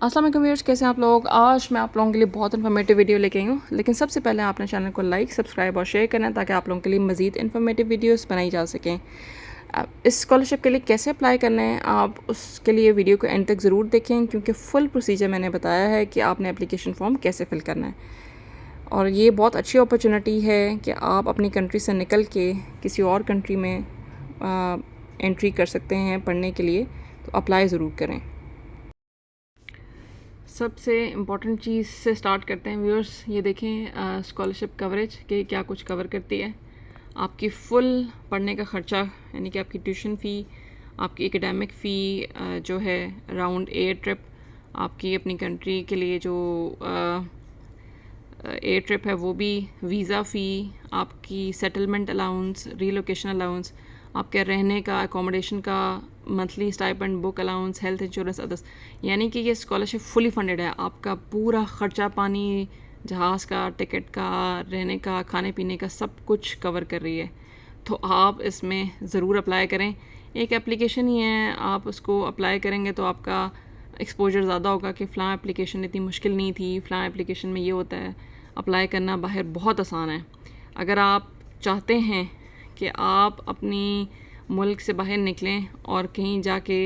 अस्सलाम वालेकुम व्यूअर्स, कैसे हैं आप लोग। आज मैं आप लोगों के लिए बहुत इन्फॉर्मेटिव वीडियो लेके आई हूँ, लेकिन सबसे पहले आपने चैनल को लाइक, सब्सक्राइब और शेयर करना है ताकि आप लोगों के लिए मज़ीद इन्फॉर्मेटिव वीडियोस बनाई जा सकें। इस स्कॉलरशिप के लिए कैसे अप्लाई करना है, आप उसके लिए वीडियो को एंड तक ज़रूर देखें, क्योंकि फ़ुल प्रोसीजर मैंने बताया है कि आपने एप्लीकेशन फ़ॉर्म कैसे फ़िल करना है। और ये बहुत अच्छी अपॉर्चुनिटी है कि आप अपनी कंट्री से निकल के किसी और कंट्री में एंट्री कर सकते हैं पढ़ने के लिए, तो अप्लाई ज़रूर करें। सबसे इम्पॉर्टेंट चीज़ से स्टार्ट करते हैं व्यूअर्स। ये देखें स्कॉलरशिप कवरेज के क्या कुछ कवर करती है। आपकी फ़ुल पढ़ने का ख़र्चा, यानी कि आपकी ट्यूशन फ़ी, आपकी एकेडमिक फ़ी जो है, राउंड एयर ट्रिप, आपकी अपनी कंट्री के लिए जो एयर ट्रिप है वो भी, वीज़ा फ़ी, आपकी सेटलमेंट अलाउंस, रीलोकेशन अलाउंस, आपके रहने का, अकोमोडेशन का, monthly stipend, book allowance, health insurance, others. यानी कि ये स्कॉलरशिप फुली फंडेड है। आपका पूरा ख़र्चा पानी, जहाज़ का, टिकट का, रहने का, खाने पीने का, सब कुछ कवर कर रही है। तो आप इसमें ज़रूर अप्लाई करें। एक एप्लीकेशन ही है, आप उसको अप्लाई करेंगे तो आपका एक्सपोजर ज़्यादा होगा कि फ़लाँ एप्लीकेशन इतनी मुश्किल नहीं थी, फ़लाँ एप्लीकेशन में ये होता है। अप्लाई करना बाहर बहुत आसान है। अगर आप चाहते हैं कि आप अपनी मुल्क से बाहर निकलें और कहीं जाके,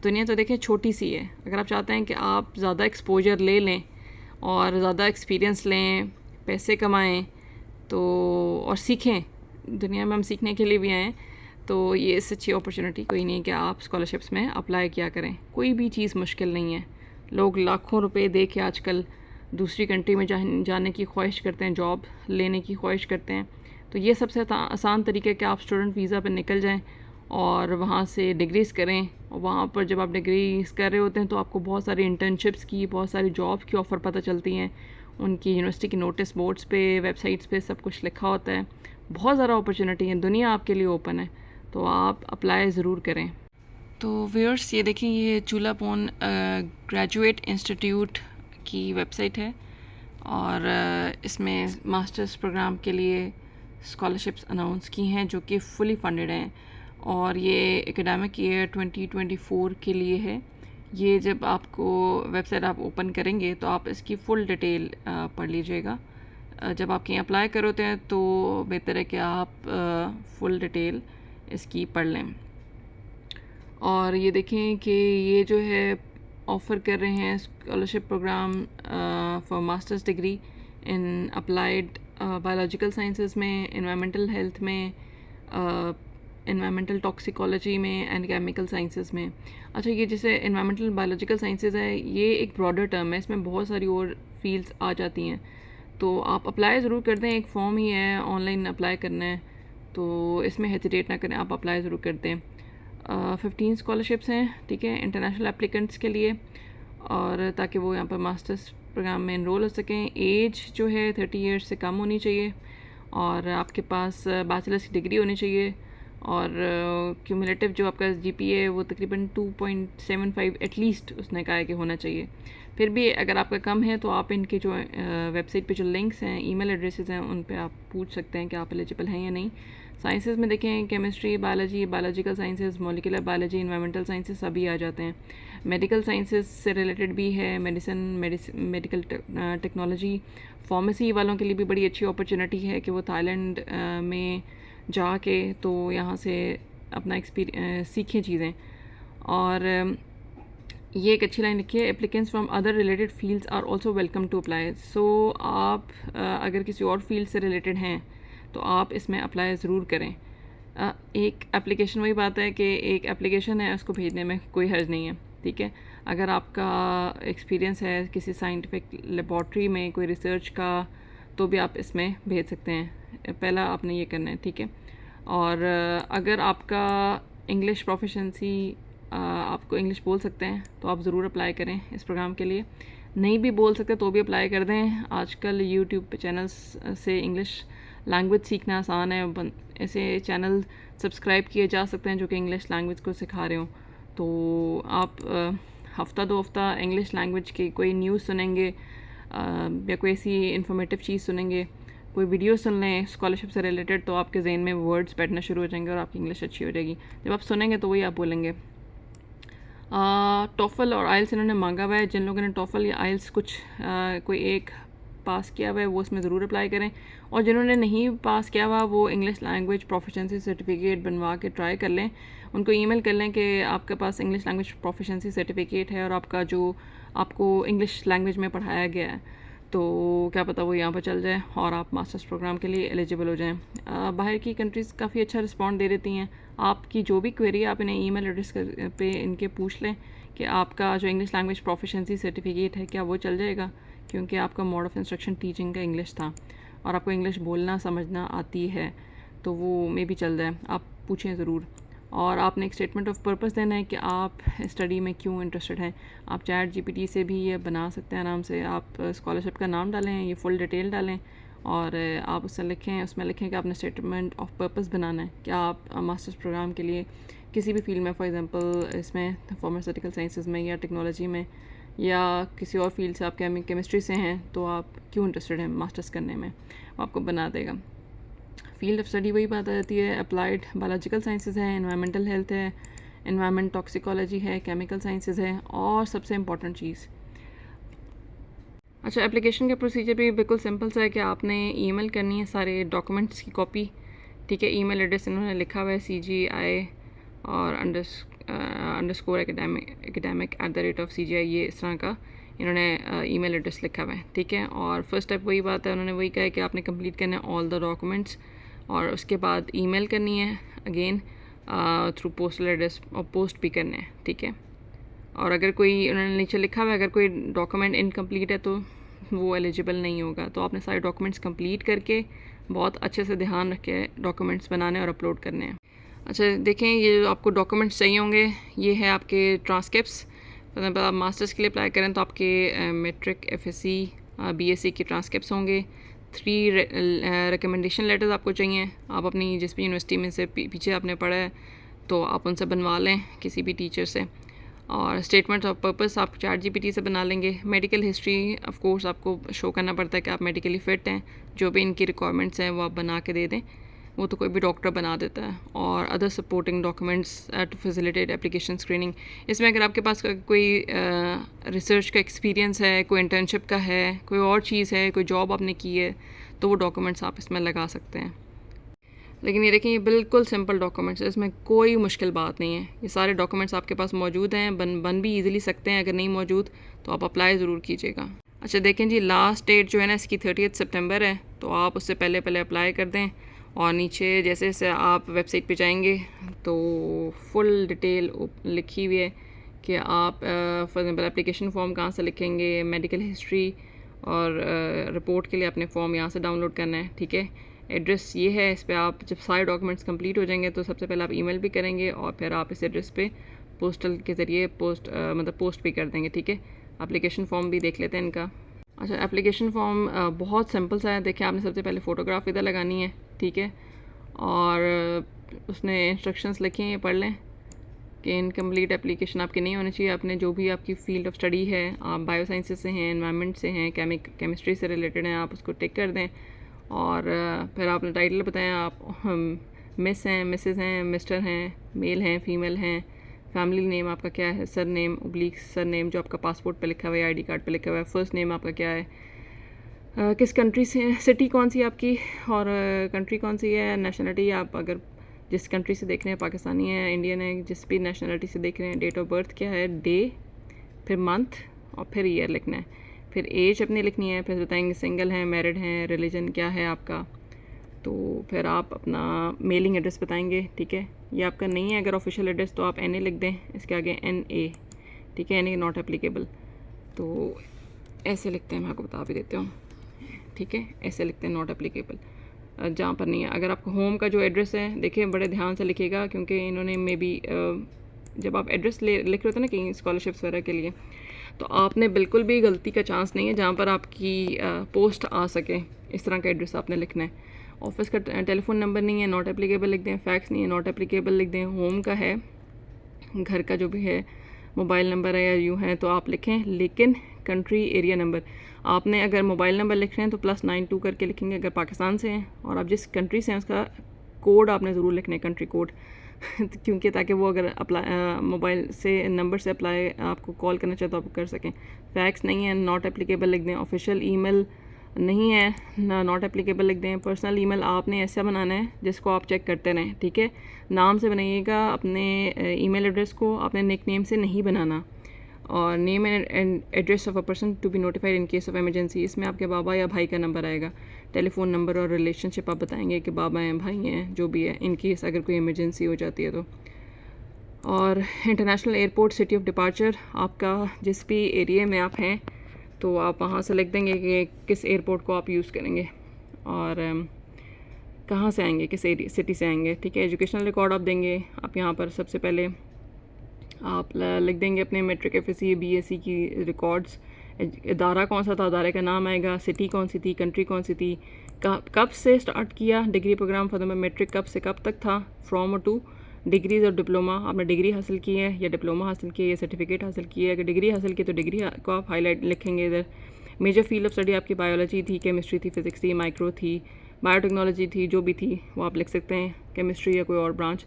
दुनिया तो देखें छोटी सी है, अगर आप चाहते हैं कि आप ज़्यादा एक्सपोजर ले लें और ज़्यादा एक्सपीरियंस लें, पैसे कमाएं तो और सीखें, दुनिया में हम सीखने के लिए भी आए हैं, तो ये इससे अच्छी अपॉर्चुनिटी कोई नहीं है कि आप स्कॉलरशिप्स में अप्लाई किया करें। कोई भी चीज़ मुश्किल नहीं है। लोग लाखों रुपए दे के आजकल दूसरी कंट्री में जाने की ख्वाहिश करते हैं, जॉब लेने की ख्वाहिश करते हैं। तो ये सबसे आसान तरीका है कि आप स्टूडेंट वीज़ा पर निकल जाएं और वहाँ से डिग्रीज़ करें। और वहाँ पर जब आप डिग्रीज़ कर रहे होते हैं तो आपको बहुत सारी इंटर्नशिप्स की, बहुत सारी जॉब की ऑफ़र पता चलती हैं। उनकी यूनिवर्सिटी की नोटिस बोर्ड्स पे, वेबसाइट्स पे सब कुछ लिखा होता है। बहुत ज़्यादा अपॉर्चुनिटी है, दुनिया आपके लिए ओपन है, तो आप अप्लाई ज़रूर करें। तो व्यूअर्स, ये देखें, ये चूलापोन ग्रेजुएट इंस्टीट्यूट की वेबसाइट है और इसमें मास्टर्स प्रोग्राम के लिए स्कॉलरशिप्स अनाउंस की हैं जो कि फुली फंडेड हैं। और ये एकेडमिक ईयर 2024 के लिए है। ये जब आपको वेबसाइट आप ओपन करेंगे तो आप इसकी फ़ुल डिटेल पढ़ लीजिएगा। जब आप कहीं अप्लाई करोते हैं तो बेहतर है कि आप फ़ुल डिटेल इसकी पढ़ लें। और ये देखें कि ये जो है ऑफ़र कर रहे हैं scholarship program for masters degree in applied biological sciences में, इन्वायरमेंटल हेल्थ में, इन्वायरमेंटल टॉक्सिकोलॉजी में एंड केमिकल साइंसेस में। अच्छा, ये जैसे इन्वायरमेंटल बायोलॉजिकल साइंसेस है, ये एक ब्रॉडर टर्म है, इसमें बहुत सारी और फील्ड्स आ जाती हैं। तो आप अप्लाई ज़रूर कर दें, एक फॉर्म ही है, ऑनलाइन अप्लाई करना है, तो इसमें हेजिटेट ना करें, आप अप्लाई ज़रूर कर दें। 15 स्कॉलरशिप्स हैं, ठीक है, इंटरनेशनल एप्लीकेंट्स के लिए, और ताकि वो यहाँ पर मास्टर्स प्रोग्राम में इनरोल हो सकें। एज जो है 30 ईयर्स से कम होनी चाहिए और आपके पास बैचलर्स की डिग्री होनी चाहिए और क्यूमुलेटिव जो आपका जीपीए है वो तकरीबन 2.75 एटलीस्ट उसने कहा है कि होना चाहिए। फिर भी अगर आपका कम है तो आप इनके जो वेबसाइट पे जो लिंक्स हैं, ईमेल एड्रेसेस हैं, उन पे आप पूछ सकते हैं कि आप एलिजिबल हैं या नहीं। साइंसेस में देखें, chemistry, biology, biological sciences, molecular biology, environmental sciences सभी आ जाते हैं। मेडिकल साइंसेस से रिलेटेड भी है, मेडिकल टेक्नोलॉजी, फार्मेसी वालों के लिए भी बड़ी अच्छी अपॉर्चुनिटी है कि वो थाईलैंड में जाके तो यहाँ से अपना एक्सपीरियंस सीखें चीज़ें। और ये एक अच्छी लाइन लिखी है, applicants from other related fields are also welcome to apply. So आप अगर किसी और फील्ड से रिलेटेड हैं तो आप इसमें अप्लाई ज़रूर करें। एक एप्लीकेशन, वही बात है कि एक एप्लीकेशन है, उसको भेजने में कोई हर्ज नहीं है, ठीक है। अगर आपका एक्सपीरियंस है किसी साइंटिफिक लेबॉर्ट्री में, कोई रिसर्च का, तो भी आप इसमें भेज सकते हैं। पहला आपने ये करना है, ठीक है। और अगर आपका इंग्लिश प्रोफिशेंसी, आपको इंग्लिश बोल सकते हैं तो आप ज़रूर अप्लाई करें इस प्रोग्राम के लिए। नहीं भी बोल सकते तो भी अप्लाई कर दें। आजकल यूट्यूब पे चैनल्स से इंग्लिश लैंग्वेज सीखना आसान है, ऐसे चैनल सब्सक्राइब किए जा सकते हैं जो कि इंग्लिश लैंग्वेज को सिखा रहे हो। तो आप हफ़्ता 2 हफ़्ता इंग्लिश लैंग्वेज की कोई न्यूज़ सुनेंगे या कोई ऐसी इन्फॉर्मेटिव चीज़ सुनेंगे, कोई वीडियो सुन लें स्कॉलरशिप से रिलेटेड, तो आपके जहन में वर्ड्स बैठना शुरू हो जाएंगे और आपकी इंग्लिश अच्छी हो जाएगी। जब आप सुनेंगे तो वही आप बोलेंगे। टॉफ़ल और आइल्स इन्होंने मांगा हुआ है। जिन लोगों ने टॉफ़ल या आइल्स कुछ कोई एक पास किया हुआ है वो इसमें ज़रूर अप्लाई करें, और जिन्होंने नहीं पास किया हुआ वो इंग्लिश लैंग्वेज प्रोफिशेंसी सर्टिफिकेट बनवा के ट्राई कर लें। उनको ईमेल कर लें कि आपके पास इंग्लिश लैंग्वेज प्रोफिशेंसी सर्टिफिकेट है और आपका जो आपको इंग्लिश लैंग्वेज में पढ़ाया गया है, तो क्या पता वो यहाँ पर चल जाए और आप मास्टर्स प्रोग्राम के लिए एलिजिबल हो जाएं। बाहर की कंट्रीज़ काफ़ी अच्छा रिस्पॉन्ड दे देती हैं। आपकी जो भी क्वेरी आप इन्हें ईमेल एड्रेस पे इनके पूछ लें कि आपका जो इंग्लिश लैंग्वेज प्रोफिशेंसी सर्टिफिकेट है क्या वो चल जाएगा, क्योंकि आपका मोड ऑफ़ इंस्ट्रक्शन टीचिंग का इंग्लिश था और आपको इंग्लिश बोलना समझना आती है, तो वो मे भी चल जाए। आप पूछें ज़रूर। और आपने एक स्टेटमेंट ऑफ पर्पस देना है कि आप स्टडी में क्यों इंटरेस्टेड हैं। आप चैट जीपीटी से भी ये बना सकते हैं आराम से। आप स्कॉलरशिप का नाम डालें, ये फुल डिटेल डालें और आप उसमें लिखें कि आपने स्टेटमेंट ऑफ पर्पस बनाना है कि आप मास्टर्स प्रोग्राम के लिए किसी भी फील्ड में, फॉर एग्जांपल इसमें फार्मास्यूटिकल साइंसेज में या टेक्नोलॉजी में या किसी और फील्ड से, आप केमिस्ट्री से हैं तो आप क्यों इंटरेस्टेड हैं मास्टर्स करने में, वो आपको बना देगा। फील्ड ऑफ स्टडी वही बात आ जाती है, अप्लाइड बायोलॉजिकल साइंसेज है, एनवायरमेंटल हेल्थ है, एनवायरमेंट टॉक्सिकोलॉजी है, केमिकल साइंसेज है, और सबसे इम्पॉर्टेंट चीज़, अच्छा, एप्लीकेशन का प्रोसीजर भी बिल्कुल सिंपल सा है कि आपने ईमेल करनी है सारे डॉक्यूमेंट्स की कॉपी, ठीक है। ईमेल एड्रेस इन्होंने लिखा हुआ है CGI और अंडरस्कोर academic@CGI, ये इस तरह का इन्होंने ईमेल एड्रेस लिखा हुआ है, ठीक है। और फर्स्ट स्टेप वही बात है, उन्होंने वही कहा है कि आपने कंप्लीट करना है ऑल द डॉक्यूमेंट्स, और उसके बाद ईमेल करनी है अगेन थ्रू पोस्टल एड्रेस, और पोस्ट भी करने हैं, ठीक है। और अगर कोई, उन्होंने नीचे लिखा हुआ है अगर कोई डॉक्यूमेंट इनकम्प्लीट है तो वो एलिजिबल नहीं होगा। तो आपने सारे डॉक्यूमेंट्स कंप्लीट करके बहुत अच्छे से ध्यान रख के डॉक्यूमेंट्स बनाने और अपलोड करने हैं। अच्छा देखें, ये जो आपको डॉक्यूमेंट्स चाहिए होंगे, ये है आपके ट्रांसक्रिप्ट्स। मतलब आप मास्टर्स के लिए अप्लाई करें तो आपके मैट्रिक, FSC, BSc के ट्रांसक्रिप्ट्स होंगे। 3 रिकमेंडेशन लेटर्स आपको चाहिए। आप अपनी जिस भी यूनिवर्सिटी में से पीछे आपने पढ़ा है तो आप उनसे बनवा लें किसी भी टीचर से। और स्टेटमेंट ऑफ पर्पस आप चैट जीपीटी से बना लेंगे। मेडिकल हिस्ट्री ऑफ कोर्स आपको शो करना पड़ता है कि आप मेडिकली फ़िट हैं, जो भी इनकी रिक्वायरमेंट्स हैं वो आप बना के दे दें, वो तो कोई भी डॉक्टर बना देता है। और other supporting documents to facilitate application screening, इसमें अगर आपके पास कोई रिसर्च का एक्सपीरियंस है, कोई इंटर्नशिप का है, कोई और चीज़ है, कोई जॉब आपने की है, तो वो डॉक्यूमेंट्स आप इसमें लगा सकते हैं। लेकिन ये देखें, ये बिल्कुल सिंपल डॉक्यूमेंट्स है, इसमें कोई मुश्किल बात नहीं है। ये सारे डॉक्यूमेंट्स आपके पास मौजूद हैं, बन भी ईजिली सकते हैं। अगर नहीं मौजूद तो आप अप्लाई ज़रूर कीजिएगा। अच्छा देखें जी, लास्ट डेट जो है ना इसकी 30 सितंबर है, तो आप उससे पहले अप्लाई कर दें। और नीचे जैसे जैसे आप वेबसाइट पे जाएंगे तो फुल डिटेल लिखी हुई है कि आप फॉर एग्जांपल एप्लीकेशन फॉर्म कहाँ से लिखेंगे, मेडिकल हिस्ट्री और रिपोर्ट के लिए अपने फॉर्म यहाँ से डाउनलोड करना है, ठीक है। एड्रेस ये है, इस पर आप जब सारे डॉक्यूमेंट्स कंप्लीट हो जाएंगे तो सबसे पहले आप ईमेल भी करेंगे और फिर आप इस एड्रेस पे पोस्टल के ज़रिए पोस्ट भी कर देंगे, ठीक है। एप्लीकेशन फॉर्म भी देख लेते हैं इनका। अच्छा, एप्लीकेशन फॉर्म बहुत सिंपल सा है। देखिए, आपने सबसे पहले फ़ोटोग्राफ इधर लगानी है, ठीक है। और उसने इंस्ट्रक्शंस लिखी हैं, ये पढ़ लें कि इनकम्प्लीट एप्लीकेशन आपकी नहीं होनी चाहिए। आपने जो भी आपकी फील्ड ऑफ स्टडी है, आप बायो साइंसेज से हैं, एनवायरनमेंट से हैं, केमिस्ट्री से रिलेटेड हैं, आप उसको टिक कर दें। और फिर आपने टाइटल बताएं, आप मिस हैं, मिसेस हैं, मिस्टर हैं, मेल हैं, फीमेल हैं, फैमिली नेम आपका क्या है, sir name oblique sir name जो आपका पासपोर्ट पे लिखा हुआ है, ID कार्ड पे लिखा हुआ है, फर्स्ट नेम आपका क्या है, किस कंट्री से, सिटी कौन सी आपकी और कंट्री कौन सी है, नेशनलिटी आप अगर जिस कंट्री से देख रहे हैं, पाकिस्तानी है, इंडियन है, जिस भी नेशनलिटी से देख रहे हैं, डेट ऑफ बर्थ क्या है, डे, फिर मंथ और फिर ईयर लिखना है, फिर एज अपनी लिखनी है, फिर बताएंगे सिंगल हैं, मैरिड हैं, रिलीजन क्या है आपका, तो फिर आप अपना मेलिंग एड्रेस बताएंगे, ठीक है। ये आपका नहीं है अगर ऑफिशियल एड्रेस तो आप NA लिख दें, इसके आगे NA, ठीक है, NA नॉट एप्लीकेबल। तो ऐसे लिखते हैं, मैं आपको बता भी देती हूँ, ठीक है, ऐसे लिखते हैं नॉट एप्लीकेबल जहाँ पर नहीं है। अगर आपका होम का जो एड्रेस है, देखिए बड़े ध्यान से लिखिएगा, क्योंकि इन्होंने मे बी जब आप एड्रेस लिख रहे होते हैं ना कहीं स्कॉलरशिप्स वगैरह के लिए, तो आपने बिल्कुल भी गलती का चांस नहीं है जहाँ पर आपकी पोस्ट आ सके, इस तरह का एड्रेस आपने लिखना है। ऑफिस का टेलीफोन नंबर नहीं है, नॉट एप्लीकेबल लिख दें, फैक्स नहीं है, नॉट एप्लीकेबल लिख दें, होम का है, घर का जो भी है, मोबाइल नंबर है या यूँ है तो आप लिखें, लेकिन कंट्री एरिया नंबर आपने अगर मोबाइल नंबर लिख रहे हैं तो +92 करके लिखेंगे अगर पाकिस्तान से हैं, और आप जिस कंट्री से हैं उसका कोड आपने ज़रूर लिखना है, कंट्री कोड क्योंकि ताकि वो अगर अप्लाई मोबाइल से नंबर से अप्लाई आपको कॉल करना चाहे तो आप कर सकें। फैक्स नहीं है, नॉट एप्लीकेबल लिख दें। ऑफिशियल ईमेल नहीं है ना, नॉट एप्लीकेबल लिख दें। पर्सनल ईमेल आपने ऐसा बनाना है जिसको आप चेक करते रहें, ठीक है। नाम से बनाइएगा, अपने ईमेल एड्रेस को आपने निक नेम से नहीं बनाना। और name and address of a person to be notified in case of emergency, इसमें आपके बाबा या भाई का नंबर आएगा। टेलीफोन नंबर और रिलेशनशिप आप बताएंगे कि बाबा हैं, भाई हैं, जो भी है, इन केस अगर कोई इमरजेंसी हो जाती है तो। और international airport, city of departure, आपका जिस भी एरिया में आप हैं तो आप वहाँ से लिख देंगे कि किस एयरपोर्ट को आप यूज़ करेंगे और कहाँ से आएंगे, किस सिटी से आएंगे, ठीक है। एजुकेशनल रिकॉर्ड आप देंगे। आप यहाँ पर सबसे पहले आप लिख देंगे अपने मैट्रिक, एफएससी, बीएससी की रिकॉर्ड्स। इदारा कौन सा था, इदारे का नाम आएगा, सिटी कौन सी थी, कंट्री कौन सी थी, कब से स्टार्ट किया degree program for the matric, कब से कब तक था, फ्रॉम और टू, डिग्रीज और डिप्लोमा, आपने डिग्री हासिल की है या डिप्लोमा हासिल की है या सर्टिफिकेट हासिल की है। अगर डिग्री हासिल की तो डिग्री को आप हाईलाइट लिखेंगे इधर। मेजर फील्ड ऑफ स्टडी आपकी बायोलॉजी थी, केमिस्ट्री थी, फिजिक्स थी, माइक्रो थी, बायोटेक्नोलॉजी थी, जो भी थी वो आप लिख सकते हैं, केमिस्ट्री या कोई और ब्रांच।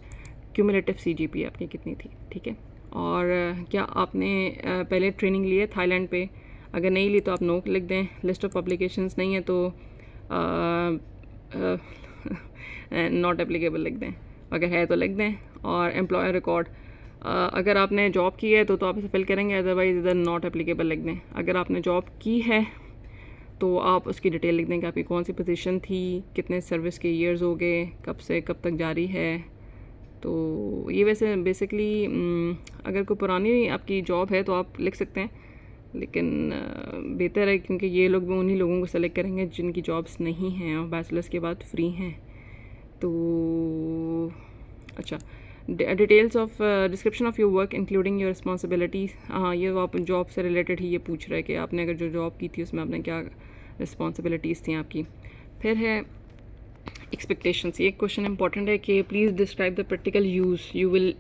क्यूमुलेटिव सीजीपीए आपकी कितनी थी, ठीक है। और क्या आपने पहले ट्रेनिंग ली है थाईलैंड पे, अगर नहीं ली तो आप नो लिख दें। लिस्ट ऑफ पब्लिकेशंस नहीं है तो नॉट एप्लीकेबल लिख दें, अगर है तो लिख दें। और एम्प्लॉयर रिकॉर्ड, अगर आपने जॉब की है तो आप इसे फिल करेंगे, अदरवाइज इधर नॉट एप्लीकेबल लिख दें। अगर आपने जॉब की है तो आप उसकी डिटेल लिख दें कि आपकी कौन सी पोजीशन थी, कितने सर्विस के ईयर्स हो गए, कब से कब तक जारी है। तो ये वैसे बेसिकली अगर कोई पुरानी आपकी जॉब है तो आप लिख सकते हैं, लेकिन बेहतर है क्योंकि ये लोग भी उन्हीं लोगों को सेलेक्ट करेंगे जिनकी जॉब्स नहीं हैं और बैचलर्स के बाद फ्री हैं। तो अच्छा, details of description of your work including your responsibilities, हाँ ये आप जॉब से रिलेटेड ही ये पूछ रहा है कि आपने अगर जो जॉब की थी उसमें आपने क्या रिस्पॉन्सिबिलिटीज़ थी आपकी। फिर है एक्सपेक्टेशंस, ये क्वेश्चन इंपॉर्टेंट है कि please describe the practical use you will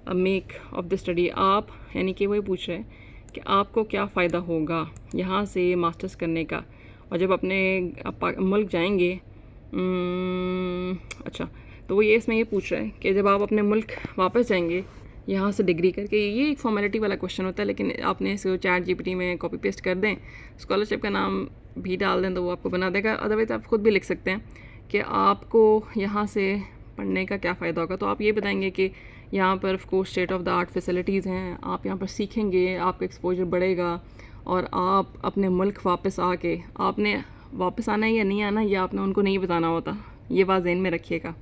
make of the study. आप यानी कि वही पूछ रहे हैं कि आपको क्या फ़ायदा होगा यहाँ से मास्टर्स करने का, और जब अपने मुल्क जाएंगे। अच्छा, तो वो ये इसमें ये पूछ रहा है कि जब आप अपने मुल्क वापस जाएंगे यहाँ से डिग्री करके, ये एक फॉर्मेलिटी वाला क्वेश्चन होता है, लेकिन आपने इसको चैट जीपीटी में कॉपी पेस्ट कर दें, स्कॉलरशिप का नाम भी डाल दें तो वो आपको बना देगा। अदरवाइज़ आप खुद भी लिख सकते हैं कि आपको यहाँ से पढ़ने का क्या फ़ायदा होगा। तो आप ये बताएंगे कि यहाँ पर of course state of the art facilities हैं, आप यहाँ पर सीखेंगे, आपका एक्सपोजर बढ़ेगा, और आप अपने मुल्क वापस आके आपने वापस आना है या नहीं आना ये आपने उनको नहीं बताना होता, ये बात ज़हन में रखिएगा।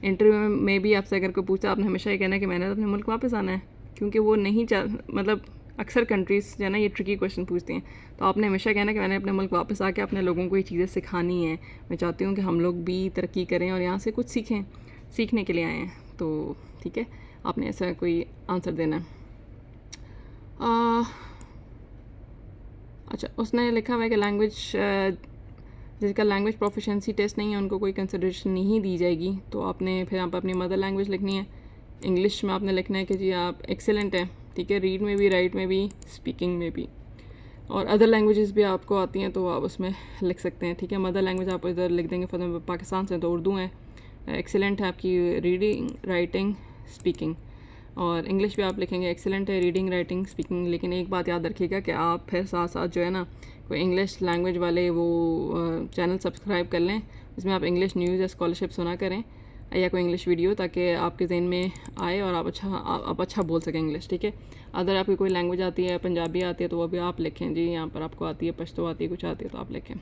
इंटरव्यू में भी आपसे अगर कोई पूछा, आपने हमेशा ये कहना है कि मैंने तो अपने मुल्क वापस आना है, क्योंकि वो नहीं मतलब अक्सर कंट्रीज़ जो है ना ये ट्रिकी क्वेश्चन पूछती हैं, तो आपने हमेशा कहना कि मैंने अपने मुल्क वापस आके अपने लोगों को ये चीज़ें सिखानी है। मैं चाहती हूँ कि हम लोग भी तरक्की करें और यहाँ से कुछ सीखें, सीखने के लिए आए हैं। तो ठीक है, आपने ऐसा कोई आंसर देना है। अच्छा, उसने लिखा हुआ है कि लैंग्वेज, जिसका लैंग्वेज प्रोफिशेंसी टेस्ट नहीं है उनको कोई कंसिडरेशन नहीं दी जाएगी। तो आपने फिर आप अपनी मदर लैंग्वेज लिखनी है। इंग्लिश में आपने लिखना है कि जी आप एक्सेलेंट हैं, ठीक है, रीड में भी, राइट में भी, स्पीकिंग में भी, और अदर लैंग्वेजेस भी आपको आती हैं तो आप उसमें लिख सकते हैं, ठीक है। मदर लैंग्वेज आप इधर लिख देंगे, फॉर एग्जाम्पल पाकिस्तान से तो उर्दू है, एक्सेलेंट है आपकी रीडिंग, राइटिंग, स्पीकिंग। और इंग्लिश भी आप लिखेंगे एक्सेलेंट है रीडिंग, राइटिंग, स्पीकिंग। लेकिन एक बात याद रखिएगा कि आप फिर साथ साथ जो है ना कोई इंग्लिश लैंग्वेज वाले वो चैनल सब्सक्राइब कर लें, जिसमें आप इंग्लिश न्यूज़ या स्कॉलरशिप सुना करें, या कोई इंग्लिश वीडियो, ताकि आपके जहन में आए और आप अच्छा बोल सकें इंग्लिश, ठीक है। अगर आपकी कोई लैंग्वेज आती है, पंजाबी आती है, तो वो भी आप लिखें जी, यहाँ पर आपको आती है, पश्तो आती है, कुछ आती है तो आप लिखें।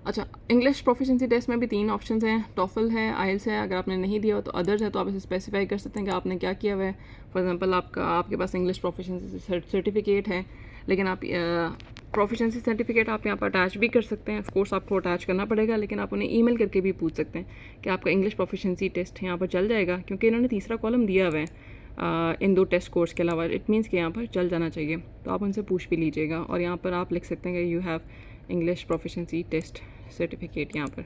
अच्छा, इंग्लिश प्रोफिशिएंसी टेस्ट में भी 3 ऑप्शंस हैं, टॉफल है, आइल्स है। अगर आपने नहीं दिया हो तो अदर्स है, तो आप इसे स्पेसिफाई कर सकते हैं कि आपने क्या किया हुआ है। फॉर एग्जांपल आपके पास इंग्लिश प्रोफिशिएंसी सर्टिफिकेट है, लेकिन आप प्रोफिशिएंसी सर्टिफिकेट आप यहाँ पर अटैच भी कर सकते हैं। ऑफ कोर्स आपको अटैच करना पड़ेगा, लेकिन आप उन्हें ईमेल करके भी पूछ सकते हैं कि आपका इंग्लिश प्रोफिशिएंसी टेस्ट यहाँ पर चल जाएगा, क्योंकि इन्होंने तीसरा कॉलम दिया हुआ है इन 2 टेस्ट कोर्स के अलावा। इट मीन्स कि यहाँ पर चल जाना चाहिए, तो आप उनसे पूछ भी लीजिएगा। और यहाँ पर आप लिख सकते हैं कि you have English proficiency test certificate यहाँ पर।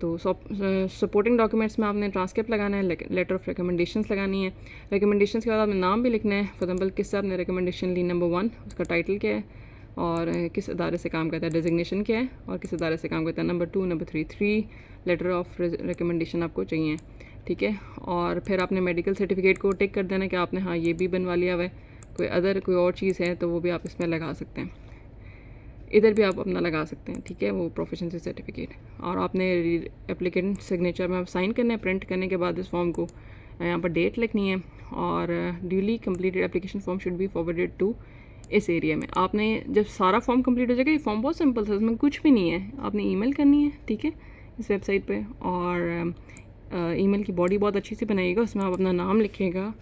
तो सपोर्टिंग डॉक्यूमेंट्स में आपने ट्रांसक्रिप्ट लगाना है, लेटर ऑफ रिकमेंडेशंस लगानी है। रिकमेंडेशंस के बाद आपने नाम भी लिखना है। फॉर एग्जाम्पल किससे आपने रिकमेंडेशन ली, नंबर 1 उसका टाइटल क्या है और किस अदारे से काम करता है, डेजिग्नेशन क्या है और किस अदारे से काम करता है, number 2, number 3 letter of recommendation आपको चाहिए। ठीक है। और फिर आपने मेडिकल सर्टिफिकेट को टिक कर देना कि आपने हाँ ये भी बनवा लिया हुआ है। कोई और चीज़ है तो वो भी आप इसमें लगा सकते हैं, इधर भी आप अपना लगा सकते हैं, ठीक है, वो प्रोफिशिएंसी सर्टिफिकेट। और आपने एप्लीकेंट सिग्नेचर में साइन करना है। प्रिंट करने के बाद इस फॉर्म को यहाँ पर डेट लिखनी है और duly completed application form should be forwarded to इस एरिया में। आपने जब सारा फॉर्म कंप्लीट हो जाएगा, ये फॉर्म बहुत सिंपल था, इसमें कुछ भी नहीं है, आपने ईमेल करनी है, ठीक है, इस वेबसाइट पे। और ईमेल की बॉडी बहुत अच्छी से बनाइएगा, उसमें आप अपना नाम लिखिएगा,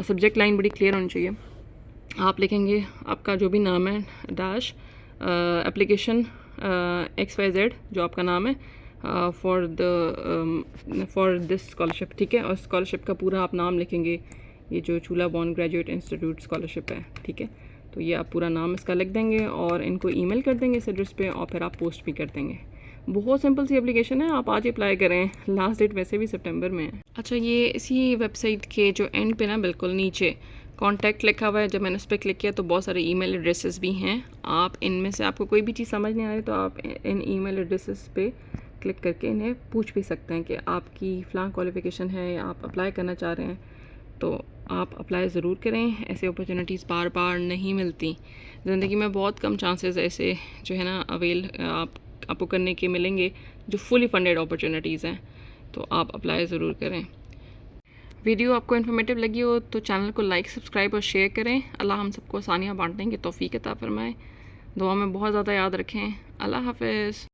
सब्जेक्ट लाइन बड़ी क्लियर होनी चाहिए। आप लिखेंगे आपका जो भी नाम है डैश एप्लीकेशन XYZ जो आपका नाम है फॉर दिस स्कॉलरशिप, ठीक है। और स्कॉलरशिप का पूरा आप नाम लिखेंगे, ये जो चूल्हा बॉर्न ग्रेजुएट इंस्टीट्यूट स्कॉलरशिप है, ठीक है। तो ये आप पूरा नाम इसका लिख देंगे और इनको ईमेल कर देंगे इस एड्रेस पे, और फिर आप पोस्ट भी कर देंगे। बहुत सिंपल सी एप्लीकेशन है, आप आज अप्लाई करें, लास्ट डेट वैसे भी सितंबर में है। अच्छा, ये इसी वेबसाइट के जो एंड पे ना बिल्कुल नीचे कॉन्टैक्ट लिखा हुआ है, जब मैंने उस पर क्लिक किया तो बहुत सारे ईमेल एड्रेसेस भी हैं। आप इनमें से आपको कोई भी चीज़ समझ नहीं आ रही तो आप इन ईमेल एड्रेसेस पे क्लिक करके इन्हें पूछ भी सकते हैं कि आपकी फ़लाँ क्वालिफ़िकेशन है या आप अप्लाई करना चाह रहे हैं, तो आप अप्लाई ज़रूर करें। ऐसे अपॉर्चुनिटीज़ बार बार नहीं मिलती ज़िंदगी में, बहुत कम चांसेस ऐसे जो है ना अवेल आपको करने के मिलेंगे जो फुली फंडेड अपॉर्चुनिटीज़ हैं, तो आप अप्लाई ज़रूर करें। वीडियो आपको इन्फॉर्मेटिव लगी हो तो चैनल को लाइक, सब्सक्राइब और शेयर करें। अल्लाह हम सबको आसानियाँ बांटने की तौफीक अता फरमाए। दुआ में बहुत ज़्यादा याद रखें। अल्लाह हाफ़िज़।